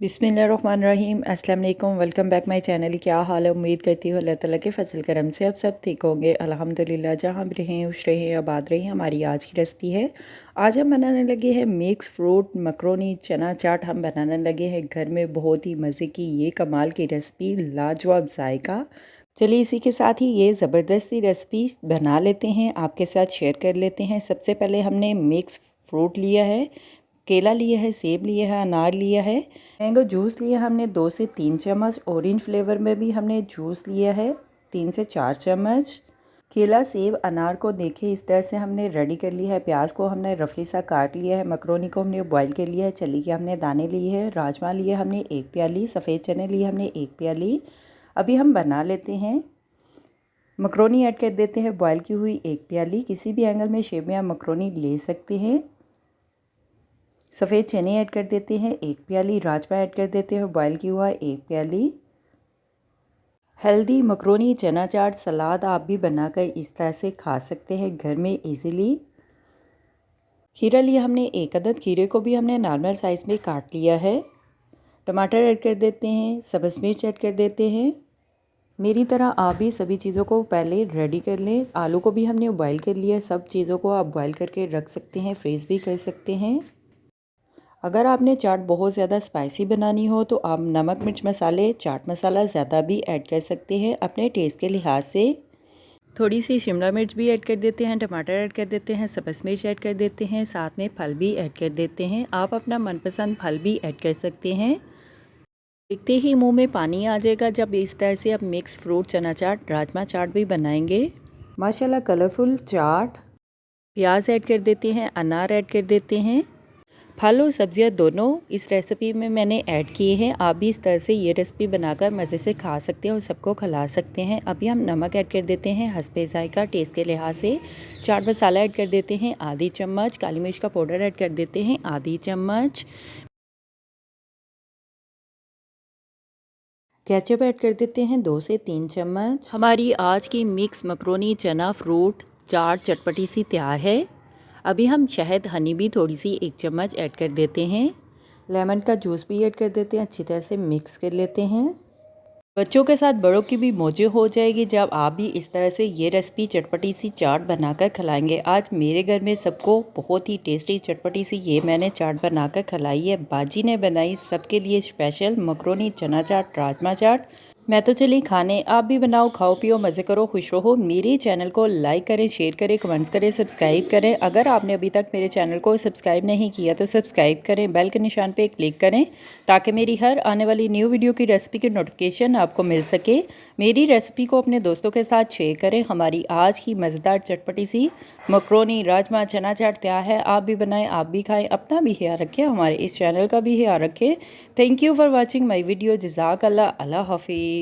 बिस्मिल्लाहिर्रहमानिर्रहीम अस्सलाम वालेकुम। Welcome back my channel. क्या हाल है? उम्मीद करती हूँ अल्लाह ताला के फजल करम से आप सब ठीक होंगे। अल्हम्दुलिल्लाह। जहाँ भी रहें खुश रहें आबाद रहें। हमारी आज की रेसिपी है, आज हम बनाने लगे हैं मिक्स फ्रूट मकरोनी चना चाट। हम बनाने लगे हैं घर में बहुत ही मज़े की ये कमाल की रेसिपी, लाजवाब जायका। चलिए इसी के साथ ही ये ज़बरदस्ती रेसिपी बना लेते हैं, आपके साथ शेयर कर लेते हैं। सबसे पहले हमने मिक्स फ्रूट लिया है, केला लिया है, सेब लिया है, अनार लिया है, मैंगो जूस लिया हमने 2 से 3 चम्मच। ऑरेंज फ्लेवर में भी हमने जूस लिया है 3 से 4 चम्मच। केला सेब अनार को देखें इस तरह से हमने रेडी कर लिया है। प्याज को हमने रफली सा काट लिया है। मकरोनी को हमने बॉईल कर लिया है। चली के हमने दाने लिए हैं। राजमा लिए हमने 1 प्याली। सफ़ेद चने लिए हमने 1 प्याली। अभी हम बना लेते हैं। मकरोनी ऐड कर देते हैं बॉईल की हुई 1 प्याली। किसी भी एंगल में शेप में आप मकरोनी ले सकते हैं। सफ़ेद चने ऐड कर देते हैं 1 प्याली। राजमा ऐड कर देते हैं बॉईल किया हुआ 1 प्याली। हेल्दी मकरोनी चना चाट सलाद आप भी बनाकर इस तरह से खा सकते हैं घर में इजीली। खीरा लिया हमने 1 अदद। खीरे को भी हमने नॉर्मल साइज़ में काट लिया है। टमाटर ऐड कर देते हैं। सब्ज़ मिर्च ऐड कर देते हैं। मेरी तरह आप भी सभी चीज़ों को पहले रेडी कर लें। आलू को भी हमने बॉईल कर लिया। सब चीज़ों को आप बॉईल करके रख सकते हैं, फ्रीज़ भी कर सकते हैं। अगर आपने चाट बहुत ज़्यादा स्पाइसी बनानी हो तो आप नमक मिर्च मसाले चाट मसाला ज़्यादा भी ऐड कर सकते हैं अपने टेस्ट के लिहाज से। थोड़ी सी शिमला मिर्च भी ऐड कर देते हैं, टमाटर ऐड कर देते हैं, सब्ज़ मिर्च ऐड कर देते हैं, साथ में फल भी ऐड कर देते हैं। आप अपना मनपसंद फल भी ऐड कर सकते हैं। देखते ही मुंह में पानी आ जाएगा जब इस तरह से आप मिक्स फ्रूट चना चाट राजमा चाट भी बनाएंगे। माशाल्लाह कलरफुल चाट। प्याज ऐड कर देते हैं, अनार ऐड कर देते हैं। फल और सब्जियां दोनों इस रेसिपी में मैंने ऐड किए हैं। आप भी इस तरह से ये रेसिपी बनाकर मज़े से खा सकते हैं और सबको खिला सकते हैं। अभी हम नमक ऐड कर देते हैं हस्बे ज़ायका टेस्ट के लिहाज से। चाट मसाला ऐड कर देते हैं आधी चम्मच। काली मिर्च का पाउडर ऐड कर देते हैं आधी चम्मच। केचप ऐड कर देते हैं 2 से 3 चम्मच। हमारी आज की मिक्स मकरोनी चना फ्रूट चाट चटपटी सी तैयार है। अभी हम शहद हनी भी थोड़ी सी 1 चम्मच ऐड कर देते हैं। लेमन का जूस भी ऐड कर देते हैं, अच्छी तरह से मिक्स कर लेते हैं। बच्चों के साथ बड़ों की भी मौजें हो जाएगी जब आप भी इस तरह से ये रेसिपी चटपटी सी चाट बनाकर खिलाएंगे। आज मेरे घर में सबको बहुत ही टेस्टी चटपटी सी ये मैंने चाट बनाकर खिलाई है। बाजी ने बनाई सबके लिए स्पेशल मकरोनी चना चाट राजमा चाट। मैं तो चली खाने, आप भी बनाओ, खाओ पियो, मज़े करो, खुश रहो। मेरे चैनल को लाइक करें, शेयर करें, कमेंट्स करें, सब्सक्राइब करें। अगर आपने अभी तक मेरे चैनल को सब्सक्राइब नहीं किया तो सब्सक्राइब करें, बेल के निशान पे क्लिक करें ताकि मेरी हर आने वाली न्यू वीडियो की रेसिपी की नोटिफिकेशन आपको मिल सके। मेरी रेसिपी को अपने दोस्तों के साथ शेयर करें। हमारी आज की मज़ेदार चटपटी सी मकरोनी राजमा चना चाट तैयार है। आप भी बनाएं, आप भी खाएं, अपना भी ख्याल रखें, हमारे इस चैनल का भी ख्याल रखें। Thank you for watching my video. जज़ाकल्लाह। अल्लाह हाफिज़।